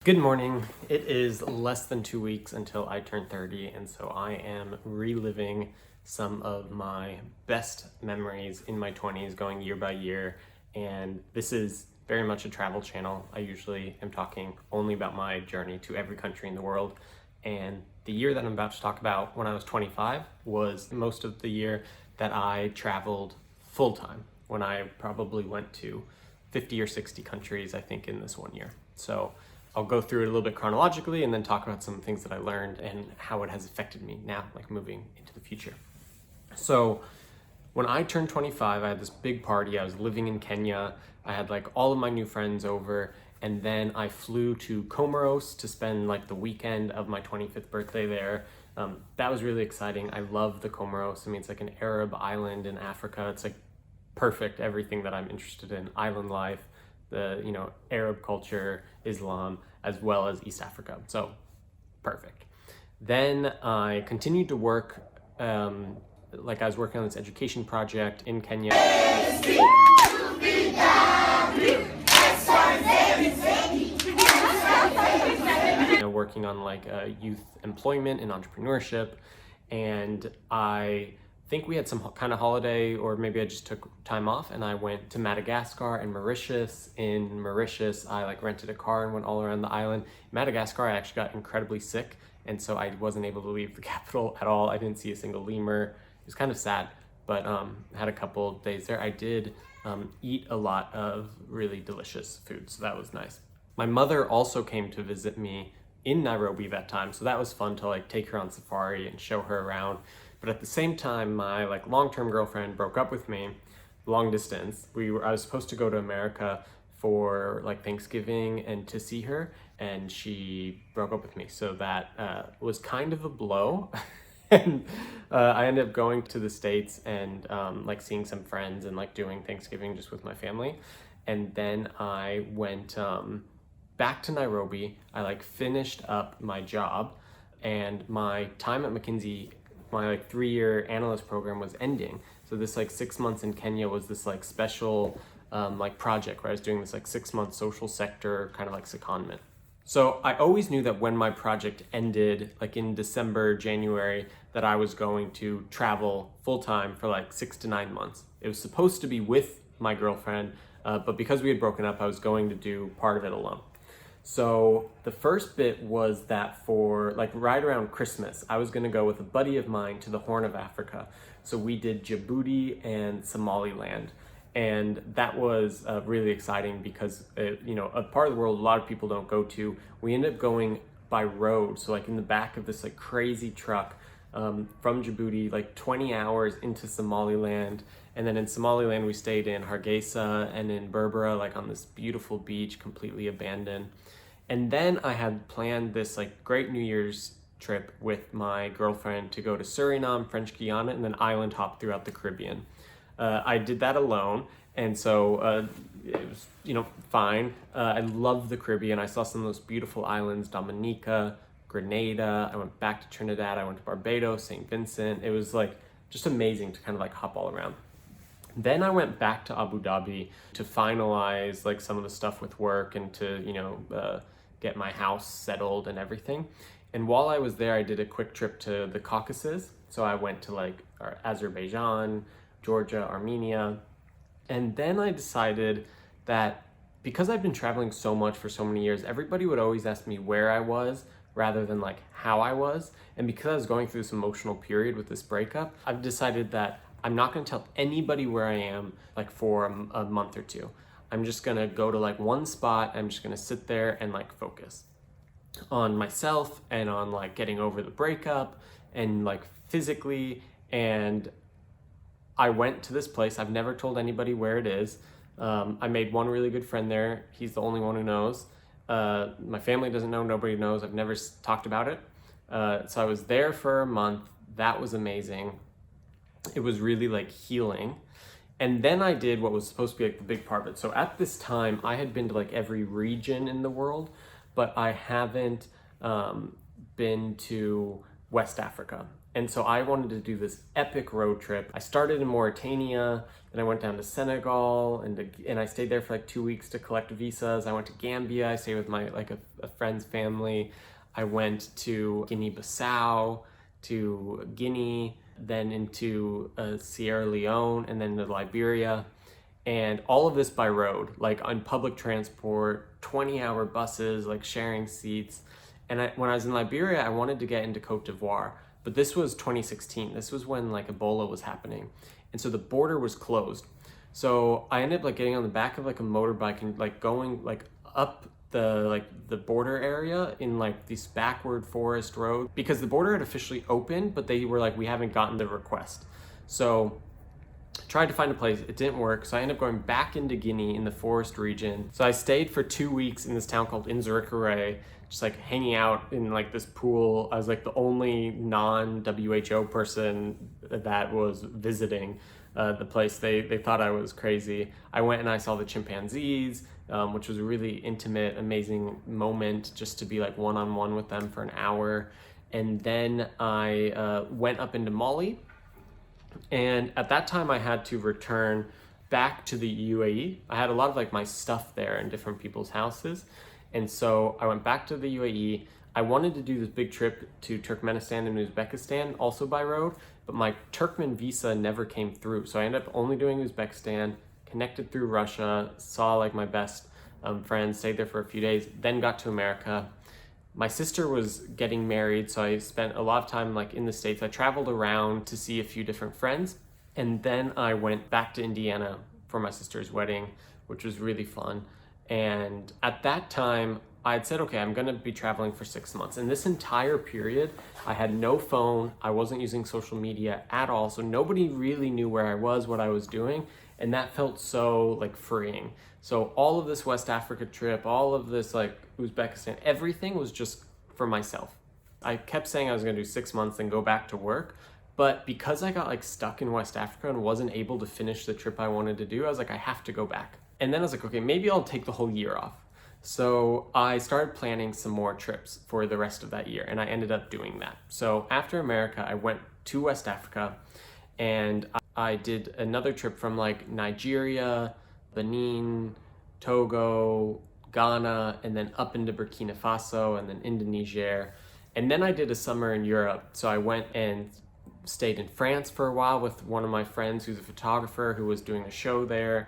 Good morning. It is less than 2 weeks until I turn 30, and so I am reliving some of my best memories in my 20s, going year by year. And this is very much a travel channel. I usually am talking only about my journey to every country in the world. And the year that I'm about to talk about, when I was 25, was most of the year that I traveled full time, when I probably went to 50 or 60 countries, I think, in this one year. So I'll go through it a little bit chronologically and then talk about some things that I learned and how it has affected me now, like moving into the future. So when I turned 25, I had this big party. I was living in Kenya. I had like all of my new friends over, and then I flew to Comoros to spend like the weekend of my 25th birthday there. That was really exciting. I love the Comoros. I mean, it's like an Arab island in Africa. It's like perfect, everything that I'm interested in: island life, the Arab culture, Islam, as well as East Africa. So perfect. Then I continued to work, like I was working on this education project in Kenya. Working on like youth employment and entrepreneurship, and I think we had some kind of holiday, or maybe I just took time off, and I went to Madagascar and Mauritius. In Mauritius, I like rented a car and went all around the island. In Madagascar, I actually got incredibly sick, and so I wasn't able to leave the capital at all. I didn't see a single lemur. It was kind of sad, but had a couple of days there. I did eat a lot of really delicious food, so that was nice. My mother also came to visit me in Nairobi that time, so that was fun to like take her on safari and show her around. But at the same time, my like long-term girlfriend broke up with me, long distance. I was supposed to go to America for like Thanksgiving and to see her, and she broke up with me. So that was kind of a blow. And I ended up going to the States and like seeing some friends and like doing Thanksgiving just with my family. And then I went back to Nairobi. I like finished up my job, and my time at McKinsey, my like 3-year analyst program, was ending. So this like 6 months in Kenya was this like special like project where I was doing this like 6-month social sector kind of like secondment. So I always knew that when my project ended, like in December, January, that I was going to travel full time for like 6 to 9 months. It was supposed to be with my girlfriend, but because we had broken up, I was going to do part of it alone. So the first bit was that for like right around Christmas, I was gonna go with a buddy of mine to the Horn of Africa. So we did Djibouti and Somaliland. And that was really exciting because, a part of the world a lot of people don't go to. We ended up going by road. So like in the back of this like crazy truck from Djibouti, like 20 hours into Somaliland. And then in Somaliland, we stayed in Hargeisa and in Berbera, like on this beautiful beach, completely abandoned. And then I had planned this like great New Year's trip with my girlfriend to go to Suriname, French Guiana, and then island hop throughout the Caribbean. I did that alone, and so it was, fine. I love the Caribbean. I saw some of those beautiful islands: Dominica, Grenada. I went back to Trinidad. I went to Barbados, St. Vincent. It was like just amazing to kind of like hop all around. Then I went back to Abu Dhabi to finalize like some of the stuff with work and to, get my house settled and everything. And while I was there, I did a quick trip to the Caucasus. So I went to like Azerbaijan, Georgia, Armenia. And then I decided that because I've been traveling so much for so many years, everybody would always ask me where I was rather than like how I was. And because I was going through this emotional period with this breakup, I've decided that I'm not going to tell anybody where I am like for a month or two. I'm just going to go to like one spot. I'm just going to sit there and like focus on myself and on like getting over the breakup and like physically. And I went to this place. I've never told anybody where it is. I made one really good friend there. He's the only one who knows. My family doesn't know. Nobody knows. I've never talked about it. So I was there for a month. That was amazing. It was really like healing. And then I did what was supposed to be like the big part of it. So at this time, I had been to like every region in the world, but I haven't been to West Africa. And so I wanted to do this epic road trip. I started in Mauritania, then I went down to Senegal, and I stayed there for like 2 weeks to collect visas. I went to Gambia, I stayed with my a friend's family. I went to Guinea-Bissau, to Guinea, then into Sierra Leone, and then to Liberia. And all of this by road, like on public transport, 20-hour buses, like sharing seats. And when I was in Liberia, I wanted to get into Cote d'Ivoire, but this was 2016. This was when like Ebola was happening. And so the border was closed. So I ended up like getting on the back of like a motorbike and like going like up the border area in like this backward forest road, because the border had officially opened, but they were like, we haven't gotten the request. So tried to find a place, it didn't work, so I ended up going back into Guinea in the forest region. So I stayed for 2 weeks in this town called Nzerikere, just like hanging out in like this pool. I was like the only non-WHO person that was visiting the place. They thought I was crazy. I went and I saw the chimpanzees, which was a really intimate, amazing moment just to be like one-on-one with them for an hour. And then I went up into Mali. And at that time I had to return back to the UAE. I had a lot of like my stuff there in different people's houses. And so I went back to the UAE. I wanted to do this big trip to Turkmenistan and Uzbekistan, also by road, but my Turkmen visa never came through. So I ended up only doing Uzbekistan, connected through Russia, saw like my best friends, stayed there for a few days, then got to America. My sister was getting married, so I spent a lot of time like in the States. I traveled around to see a few different friends, and then I went back to Indiana for my sister's wedding, which was really fun. And at that time, I had said, okay, I'm gonna be traveling for 6 months. And this entire period, I had no phone, I wasn't using social media at all, so nobody really knew where I was, what I was doing, and that felt so like freeing. So all of this West Africa trip, all of this like Uzbekistan, everything was just for myself. I kept saying I was gonna do 6 months and go back to work, but because I got like stuck in West Africa and wasn't able to finish the trip I wanted to do, I was like, I have to go back. And then I was like, okay, maybe I'll take the whole year off. So I started planning some more trips for the rest of that year, and I ended up doing that. So after America, I went to West Africa, and I did another trip from like Nigeria, Benin, Togo, Ghana, and then up into Burkina Faso, and then Indonesia. And then I did a summer in Europe. So I went and stayed in France for a while with one of my friends who's a photographer who was doing a show there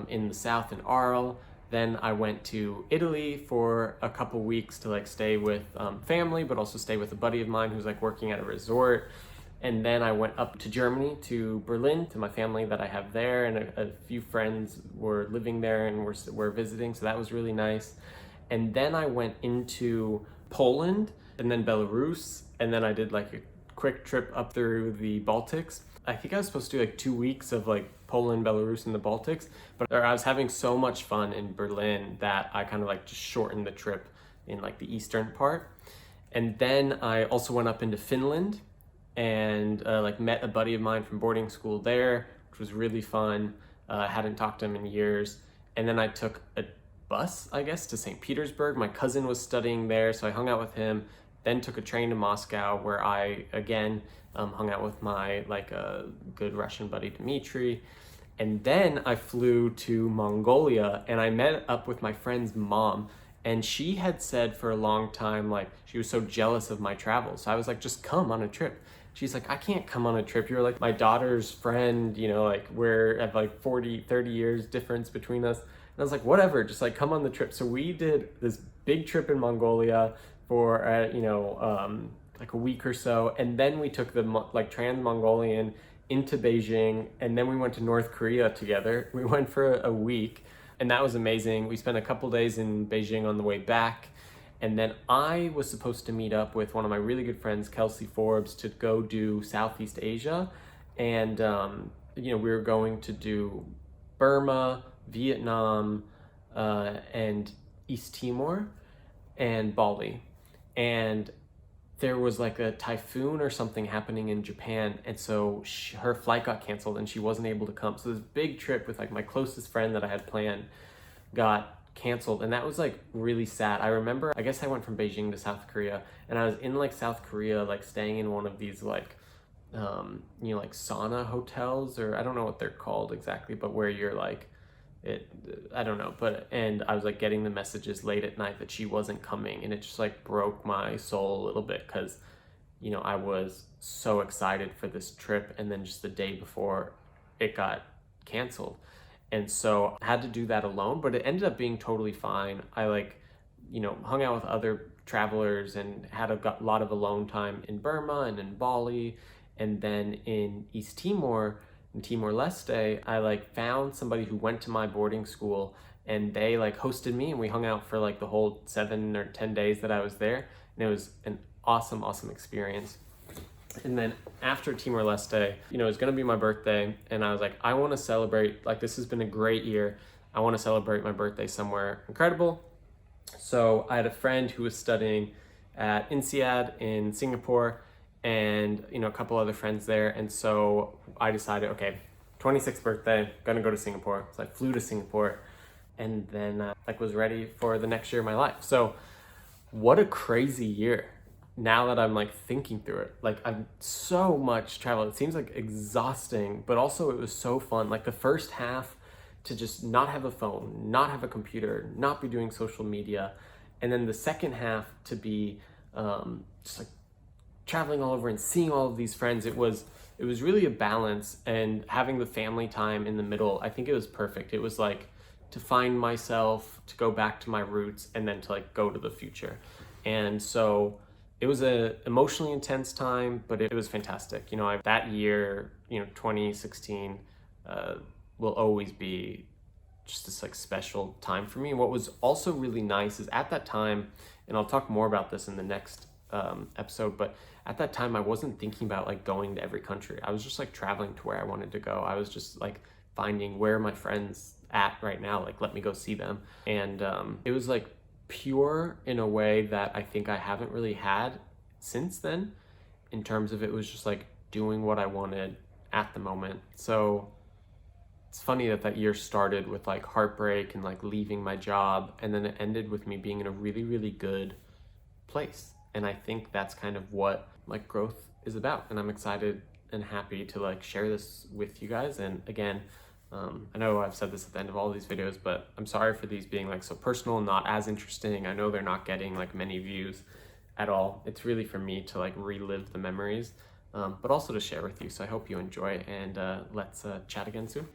in the south in Arles. Then I went to Italy for a couple weeks to like stay with family, but also stay with a buddy of mine who's like working at a resort. And then I went up to Germany, to Berlin, to my family that I have there, and a few friends were living there and were visiting, so that was really nice. And then I went into Poland, and then Belarus, and then I did like a quick trip up through the Baltics. I think I was supposed to do like 2 weeks of like Poland, Belarus, and the Baltics, but I was having so much fun in Berlin that I kind of like just shortened the trip in like the eastern part. And then I also went up into Finland and like met a buddy of mine from boarding school there, which was really fun. I hadn't talked to him in years. And then I took a bus, I guess, to St. Petersburg. My cousin was studying there, so I hung out with him, then took a train to Moscow, where I again hung out with my like good Russian buddy Dmitry. And then I flew to Mongolia, and I met up with my friend's mom, and she had said for a long time like she was so jealous of my travels. So I was like, just come on a trip. She's like, I can't come on a trip. You're like my daughter's friend, you know, like we're at like 30 years difference between us. And I was like, whatever, just like come on the trip. So we did this big trip in Mongolia for like a week or so, and then we took the like Trans-Mongolian into Beijing, and then we went to North Korea together. We went for a week, and that was amazing. We spent a couple days in Beijing on the way back, and then I was supposed to meet up with one of my really good friends, Kelsey Forbes, to go do Southeast Asia, and we were going to do Burma, Vietnam, and East Timor, and Bali, and there was like a typhoon or something happening in Japan, and so her flight got canceled and she wasn't able to come. So this big trip with like my closest friend that I had planned got canceled, and that was like really sad. I remember, I guess I went from Beijing to South Korea, and I was in like South Korea, like staying in one of these like like sauna hotels, or I don't know what they're called exactly, but where you're like, I don't know, and I was like getting the messages late at night that she wasn't coming, and it just like broke my soul a little bit, because I was so excited for this trip, and then just the day before it got canceled. And so I had to do that alone, but it ended up being totally fine. I hung out with other travelers and had a lot of alone time in Burma and in Bali. And then in East Timor, in Timor-Leste, I found somebody who went to my boarding school, and they hosted me, and we hung out for the whole 7 or 10 days that I was there. And it was an awesome experience. And then after Timor-Leste, it was going to be my birthday, and I was like, I want to celebrate, this has been a great year. I want to celebrate my birthday somewhere incredible. So I had a friend who was studying at INSEAD in Singapore, and a couple other friends there. And so I decided, okay, 26th birthday, gonna go to Singapore. So I flew to Singapore, and then was ready for the next year of my life. So what a crazy year. Now that I'm thinking through it, I've so much travel. It seems exhausting, but also it was so fun. The first half, to just not have a phone, not have a computer, not be doing social media. And then the second half to be just traveling all over and seeing all of these friends. It was really a balance, and having the family time in the middle, I think it was perfect. It was to find myself, to go back to my roots, and then to go to the future. And so it was a emotionally intense time, but it was fantastic. That year, 2016, will always be just this special time for me. And what was also really nice is at that time, and I'll talk more about this in the next episode, but at that time I wasn't thinking about going to every country. I was just traveling to where I wanted to go. I was just finding where are my friends at right now, let me go see them. And it was pure in a way that I think I haven't really had since then, in terms of it was just doing what I wanted at the moment. So it's funny that year started with heartbreak and leaving my job, and then it ended with me being in a really good place. And I think that's kind of what growth is about, and I'm excited and happy to share this with you guys. And again, I know I've said this at the end of all these videos, but I'm sorry for these being so personal and not as interesting. I know they're not getting many views at all. It's really for me to relive the memories, but also to share with you. So I hope you enjoy, and let's chat again soon.